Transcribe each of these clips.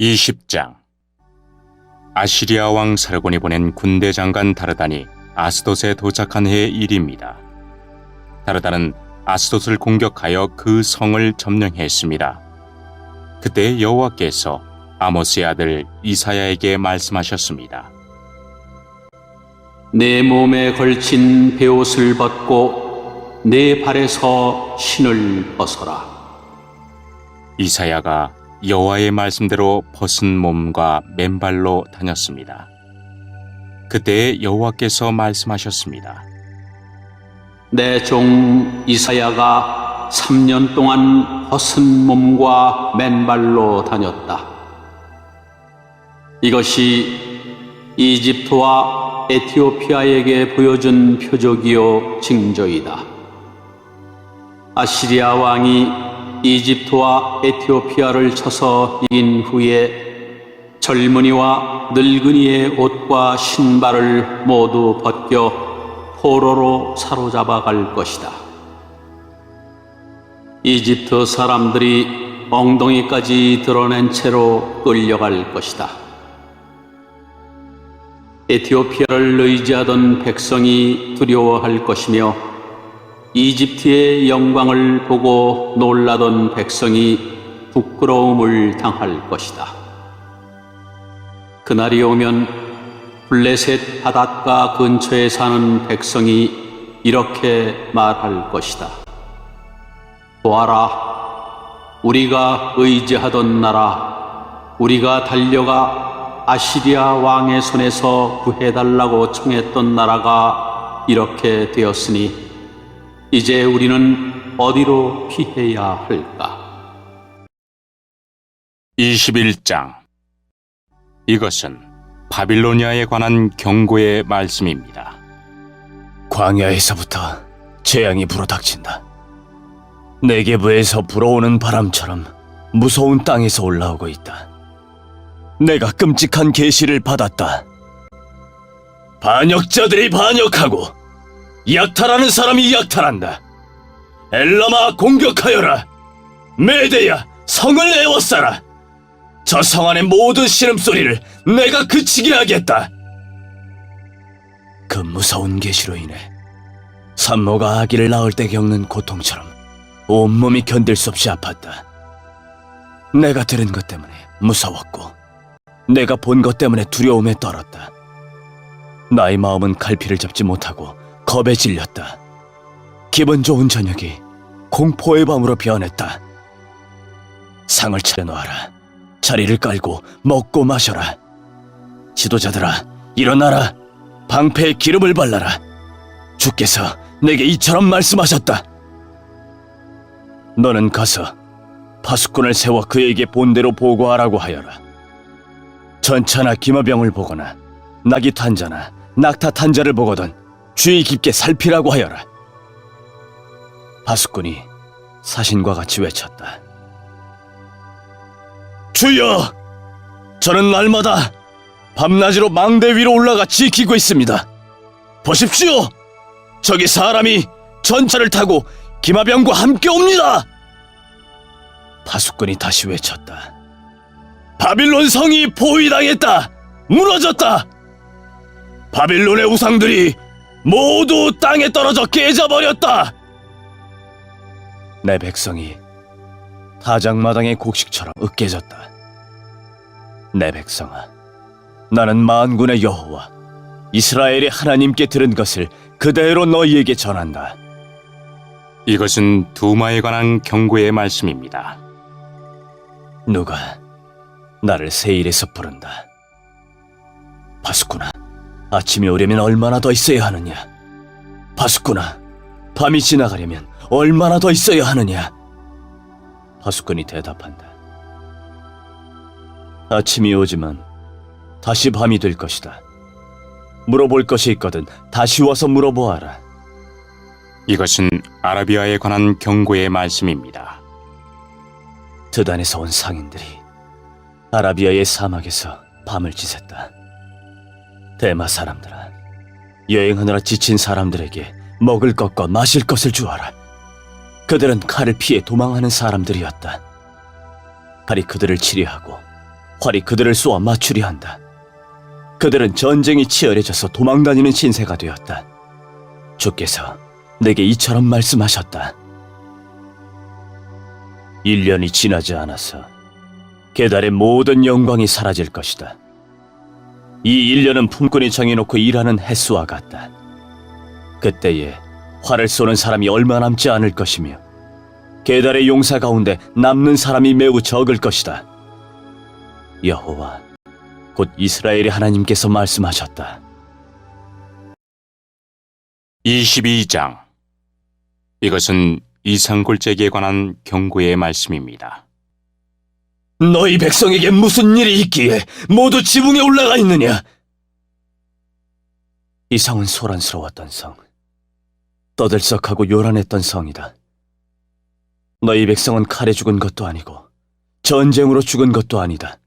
20장. 아시리아 왕 살곤이 보낸 군대 장관 다르단이 아스돗에 도착한 해의 일입니다. 다르단은 아스돗을 공격하여 그 성을 점령했습니다. 그때 여호와께서 아모스의 아들 이사야에게 말씀하셨습니다. 내 몸에 걸친 베옷을 벗고 내 발에서 신을 벗어라. 이사야가 여호와의 말씀대로 벗은 몸과 맨발로 다녔습니다. 그때 여호와께서 말씀하셨습니다. 내 종 이사야가 3년 동안 벗은 몸과 맨발로 다녔다. 이것이 이집트와 에티오피아에게 보여준 표적이요 징조이다. 아시리아 왕이 이집트와 에티오피아를 쳐서 이긴 후에 젊은이와 늙은이의 옷과 신발을 모두 벗겨 포로로 사로잡아 갈 것이다. 이집트 사람들이 엉덩이까지 드러낸 채로 끌려갈 것이다. 에티오피아를 의지하던 백성이 두려워할 것이며 이집트의 영광을 보고 놀라던 백성이 부끄러움을 당할 것이다. 그날이 오면 블레셋 바닷가 근처에 사는 백성이 이렇게 말할 것이다. 보아라, 우리가 의지하던 나라, 우리가 달려가 아시리아 왕의 손에서 구해달라고 청했던 나라가 이렇게 되었으니 이제 우리는 어디로 피해야 할까? 21장. 이것은 바빌로니아에 관한 경고의 말씀입니다. 광야에서부터 재앙이 불어닥친다. 네게브에서 불어오는 바람처럼 무서운 땅에서 올라오고 있다. 내가 끔찍한 계시를 받았다. 반역자들이 반역하고 약탈하는 사람이 약탈한다. 엘라마 공격하여라. 메대야 성을 에워싸라. 저 성 안의 모든 신음소리를 내가 그치게 하겠다. 그 무서운 계시로 인해 산모가 아기를 낳을 때 겪는 고통처럼 온몸이 견딜 수 없이 아팠다. 내가 들은 것 때문에 무서웠고 내가 본 것 때문에 두려움에 떨었다. 나의 마음은 갈피를 잡지 못하고 겁에 질렸다. 기분 좋은 저녁이 공포의 밤으로 변했다. 상을 차려놓아라. 자리를 깔고 먹고 마셔라. 지도자들아, 일어나라. 방패에 기름을 발라라. 주께서 내게 이처럼 말씀하셨다. 너는 가서 파수꾼을 세워 그에게 본대로 보고하라고 하여라. 전차나 기마병을 보거나 나귀 탄자나 낙타 탄자를 보거든 주의 깊게 살피라고 하여라. 파수꾼이 사신과 같이 외쳤다. 주여! 저는 날마다 밤낮으로 망대 위로 올라가 지키고 있습니다. 보십시오! 저기 사람이 전차를 타고 기마병과 함께 옵니다! 파수꾼이 다시 외쳤다. 바빌론 성이 포위당했다! 무너졌다! 바빌론의 우상들이 모두 땅에 떨어져 깨져버렸다! 내 백성이 타작마당의 곡식처럼 으깨졌다. 내 백성아, 나는 만군의 여호와 이스라엘의 하나님께 들은 것을 그대로 너희에게 전한다. 이것은 두마에 관한 경고의 말씀입니다. 누가 나를 세일에서 부른다. 파수꾼아, 아침이 오려면 얼마나 더 있어야 하느냐? 파수꾼아, 밤이 지나가려면 얼마나 더 있어야 하느냐? 파수꾼이 대답한다. 아침이 오지만 다시 밤이 될 것이다. 물어볼 것이 있거든 다시 와서 물어보아라. 이것은 아라비아에 관한 경고의 말씀입니다. 드단에서 온 상인들이 아라비아의 사막에서 밤을 지샜다. 대마 사람들아, 여행하느라 지친 사람들에게 먹을 것과 마실 것을 주어라. 그들은 칼을 피해 도망하는 사람들이었다. 칼이 그들을 치려하고 활이 그들을 쏘아 맞추려 한다. 그들은 전쟁이 치열해져서 도망다니는 신세가 되었다. 주께서 내게 이처럼 말씀하셨다. 1년이 지나지 않아서 게달의 모든 영광이 사라질 것이다. 이 1년은 품꾼이 정해놓고 일하는 횟수와 같다. 그때에 활을 쏘는 사람이 얼마 남지 않을 것이며 게달의 용사 가운데 남는 사람이 매우 적을 것이다. 여호와 곧 이스라엘의 하나님께서 말씀하셨다. 22장. 이것은 이상골짜기에 관한 경고의 말씀입니다. 너희 백성에게 무슨 일이 있기에 모두 지붕에 올라가 있느냐? 이 성은 소란스러웠던 성, 떠들썩하고 요란했던 성이다. 너희 백성은 칼에 죽은 것도 아니고 전쟁으로 죽은 것도 아니다.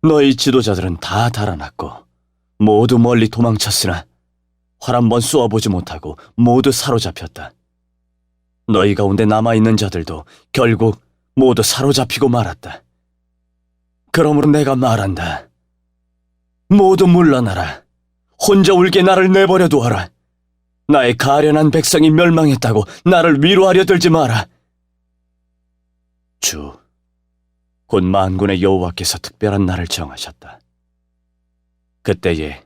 너희 지도자들은 다 달아났고 모두 멀리 도망쳤으나 활 한 번 쏘아보지 못하고 모두 사로잡혔다. 너희 가운데 남아있는 자들도 결국 모두 사로잡히고 말았다. 그러므로 내가 말한다. 모두 물러나라. 혼자 울게 나를 내버려 두어라. 나의 가련한 백성이 멸망했다고 나를 위로하려 들지 마라. 주, 곧 만군의 여호와께서 특별한 날을 정하셨다. 그때에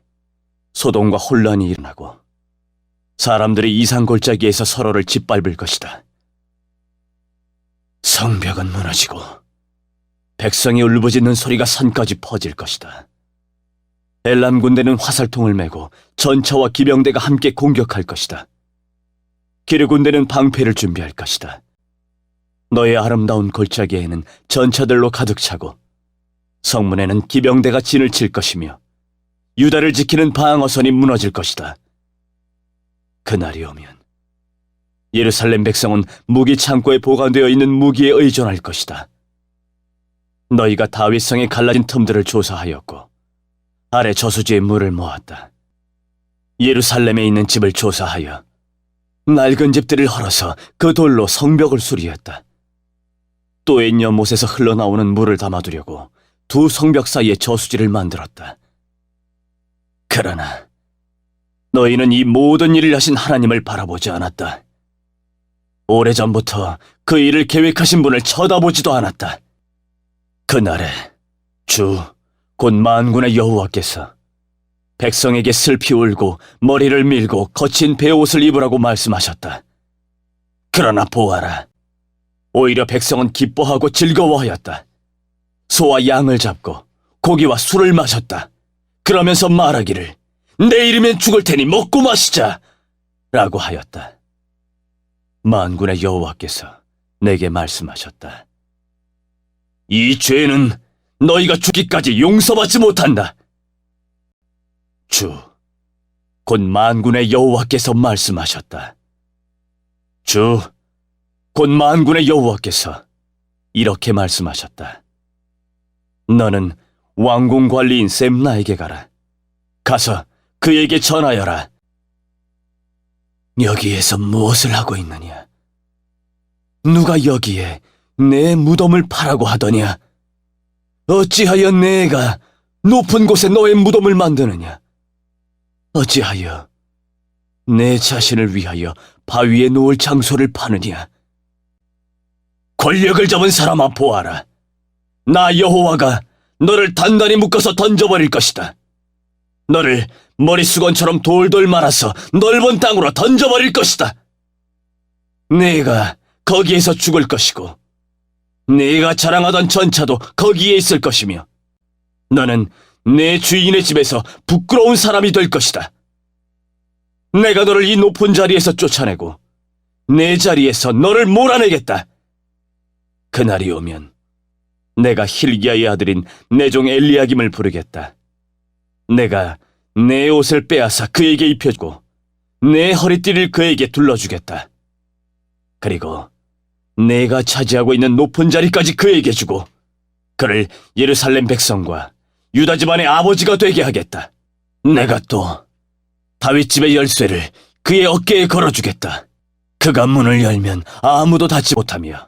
소동과 혼란이 일어나고 사람들이 이산골짜기에서 서로를 짓밟을 것이다. 성벽은 무너지고 백성이 울부짖는 소리가 산까지 퍼질 것이다. 엘람 군대는 화살통을 메고 전차와 기병대가 함께 공격할 것이다. 기르 군대는 방패를 준비할 것이다. 너의 아름다운 골짜기에는 전차들로 가득 차고 성문에는 기병대가 진을 칠 것이며 유다를 지키는 방어선이 무너질 것이다. 그날이 오면 예루살렘 백성은 무기 창고에 보관되어 있는 무기에 의존할 것이다. 너희가 다윗성에 갈라진 틈들을 조사하였고 아래 저수지에 물을 모았다. 예루살렘에 있는 집을 조사하여 낡은 집들을 헐어서 그 돌로 성벽을 수리했다. 또 옛 연못에서 흘러나오는 물을 담아두려고 두 성벽 사이에 저수지를 만들었다. 그러나 너희는 이 모든 일을 하신 하나님을 바라보지 않았다. 오래전부터 그 일을 계획하신 분을 쳐다보지도 않았다. 그날에 주, 곧 만군의 여호와께서 백성에게 슬피 울고 머리를 밀고 거친 베옷을 입으라고 말씀하셨다. 그러나 보아라. 오히려 백성은 기뻐하고 즐거워하였다. 소와 양을 잡고 고기와 술을 마셨다. 그러면서 말하기를 내일이면 죽을 테니 먹고 마시자 라고 하였다. 만군의 여호와께서 내게 말씀하셨다. 이 죄는 너희가 죽기까지 용서받지 못한다. 주, 곧 만군의 여호와께서 말씀하셨다. 주, 곧 만군의 여호와께서 이렇게 말씀하셨다. 너는 왕궁 관리인 셈나에게 가라. 가서 그에게 전하여라. 여기에서 무엇을 하고 있느냐? 누가 여기에 내 무덤을 파라고 하더냐? 어찌하여 내가 높은 곳에 너의 무덤을 만드느냐? 어찌하여 내 자신을 위하여 바위에 놓을 장소를 파느냐? 권력을 잡은 사람아 보아라. 나 여호와가 너를 단단히 묶어서 던져버릴 것이다. 너를 머리수건처럼 돌돌 말아서 넓은 땅으로 던져버릴 것이다. 네가 거기에서 죽을 것이고 네가 자랑하던 전차도 거기에 있을 것이며 너는 내 주인의 집에서 부끄러운 사람이 될 것이다. 내가 너를 이 높은 자리에서 쫓아내고 내 자리에서 너를 몰아내겠다. 그날이 오면 내가 힐기야의 아들인 내 종 엘리야김을 부르겠다. 내가 내 옷을 빼앗아 그에게 입혀주고 내 허리띠를 그에게 둘러주겠다. 그리고 내가 차지하고 있는 높은 자리까지 그에게 주고 그를 예루살렘 백성과 유다 집안의 아버지가 되게 하겠다. 내가 또 다윗 집의 열쇠를 그의 어깨에 걸어주겠다. 그가 문을 열면 아무도 닫지 못하며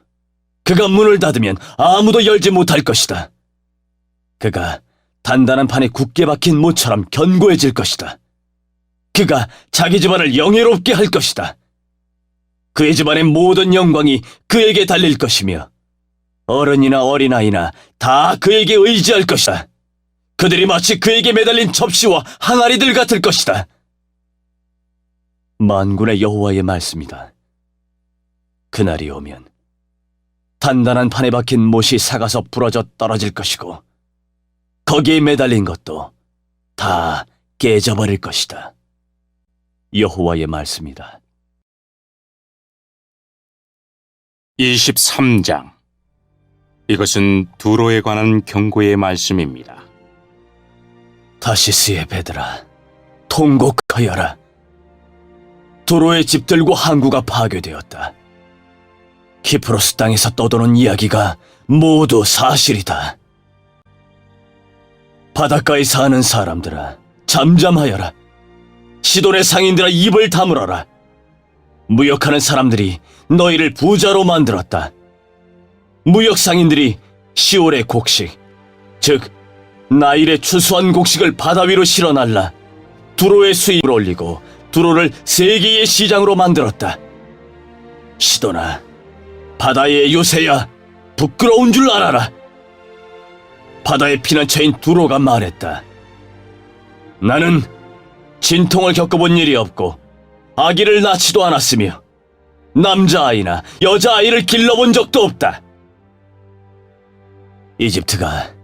그가 문을 닫으면 아무도 열지 못할 것이다. 그가 단단한 판에 굳게 박힌 모처럼 견고해질 것이다. 그가 자기 집안을 영예롭게 할 것이다. 그의 집안의 모든 영광이 그에게 달릴 것이며 어른이나 어린아이나 다 그에게 의지할 것이다. 그들이 마치 그에게 매달린 접시와 항아리들 같을 것이다. 만군의 여호와의 말씀이다. 그날이 오면 단단한 판에 박힌 못이 삭아서 부러져 떨어질 것이고 거기에 매달린 것도 다 깨져버릴 것이다. 여호와의 말씀이다. 23장. 이것은 두로에 관한 경고의 말씀입니다. 타시스의 배들아, 통곡하여라. 두로의 집들과 항구가 파괴되었다. 키프로스 땅에서 떠도는 이야기가 모두 사실이다. 바닷가에 사는 사람들아, 잠잠하여라. 시돈의 상인들아, 입을 다물어라. 무역하는 사람들이 너희를 부자로 만들었다. 무역 상인들이 시올의 곡식, 즉 나일의 추수한 곡식을 바다 위로 실어날라 두로의 수입을 올리고 두로를 세계의 시장으로 만들었다. 시돈아, 바다의 요새야, 부끄러운 줄 알아라. 바다의 피난처인 두로가 말했다. 나는 진통을 겪어본 일이 없고 아기를 낳지도 않았으며 남자아이나 여자아이를 길러본 적도 없다. 이집트가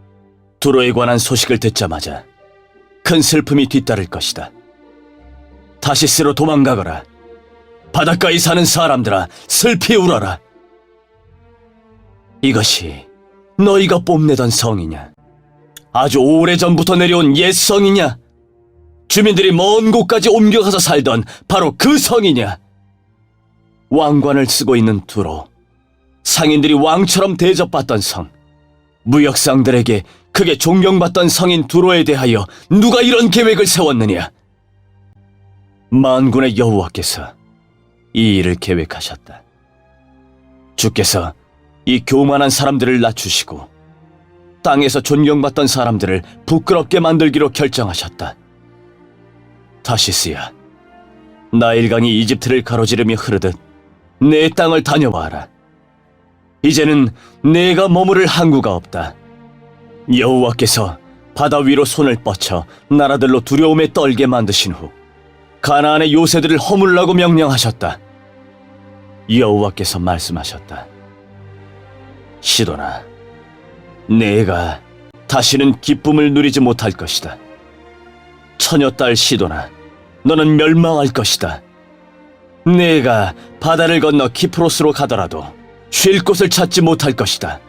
두로에 관한 소식을 듣자마자 큰 슬픔이 뒤따를 것이다. 타시스로 도망가거라. 바닷가에 사는 사람들아, 슬피 울어라. 이것이 너희가 뽐내던 성이냐? 아주 오래전부터 내려온 옛 성이냐? 주민들이 먼 곳까지 옮겨가서 살던 바로 그 성이냐? 왕관을 쓰고 있는 두로, 상인들이 왕처럼 대접받던 성, 무역상들에게 크게 존경받던 성인 두로에 대하여 누가 이런 계획을 세웠느냐? 만군의 여호와께서 이 일을 계획하셨다. 주께서 이 교만한 사람들을 낮추시고 땅에서 존경받던 사람들을 부끄럽게 만들기로 결정하셨다. 타시스야, 나일강이 이집트를 가로지르며 흐르듯 내 땅을 다녀와라. 이제는 내가 머무를 항구가 없다. 여호와께서 바다 위로 손을 뻗쳐 나라들로 두려움에 떨게 만드신 후 가나안의 요새들을 허물라고 명령하셨다. 여호와께서 말씀하셨다. 시돈아, 내가 다시는 기쁨을 누리지 못할 것이다. 처녀딸 시돈아, 너는 멸망할 것이다. 내가 바다를 건너 키프로스로 가더라도 쉴 곳을 찾지 못할 것이다.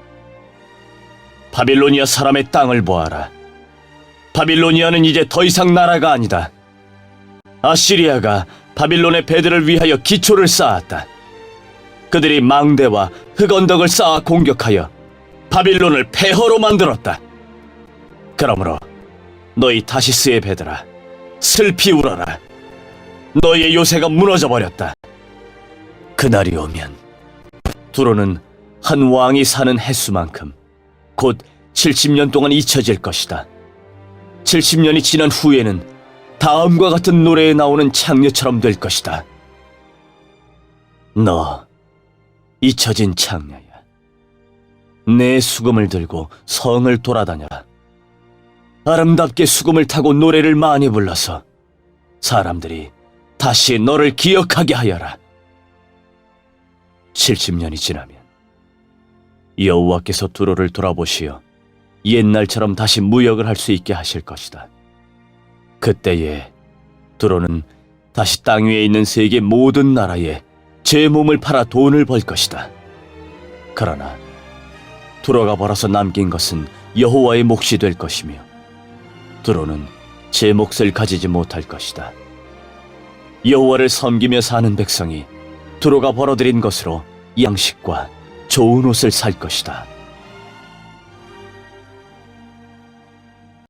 바빌로니아 사람의 땅을 보아라. 바빌로니아는 이제 더 이상 나라가 아니다. 아시리아가 바빌론의 배들을 위하여 기초를 쌓았다. 그들이 망대와 흑언덕을 쌓아 공격하여 바빌론을 폐허로 만들었다. 그러므로 너희 타시스의 배들아, 슬피 울어라. 너희의 요새가 무너져 버렸다. 그날이 오면 두로는 한 왕이 사는 횟수만큼 곧 70년 동안 잊혀질 것이다. 70년이 지난 후에는 다음과 같은 노래에 나오는 창녀처럼 될 것이다. 너 잊혀진 창녀야. 내 수금을 들고 성을 돌아다녀라. 아름답게 수금을 타고 노래를 많이 불러서 사람들이 다시 너를 기억하게 하여라. 70년이 지나면 여호와께서 두로를 돌아보시어 옛날처럼 다시 무역을 할 수 있게 하실 것이다. 그때에 두로는 다시 땅 위에 있는 세계 모든 나라에 제 몸을 팔아 돈을 벌 것이다. 그러나 두로가 벌어서 남긴 것은 여호와의 몫이 될 것이며 두로는 제 몫을 가지지 못할 것이다. 여호와를 섬기며 사는 백성이 두로가 벌어들인 것으로 양식과 좋은 옷을 살 것이다.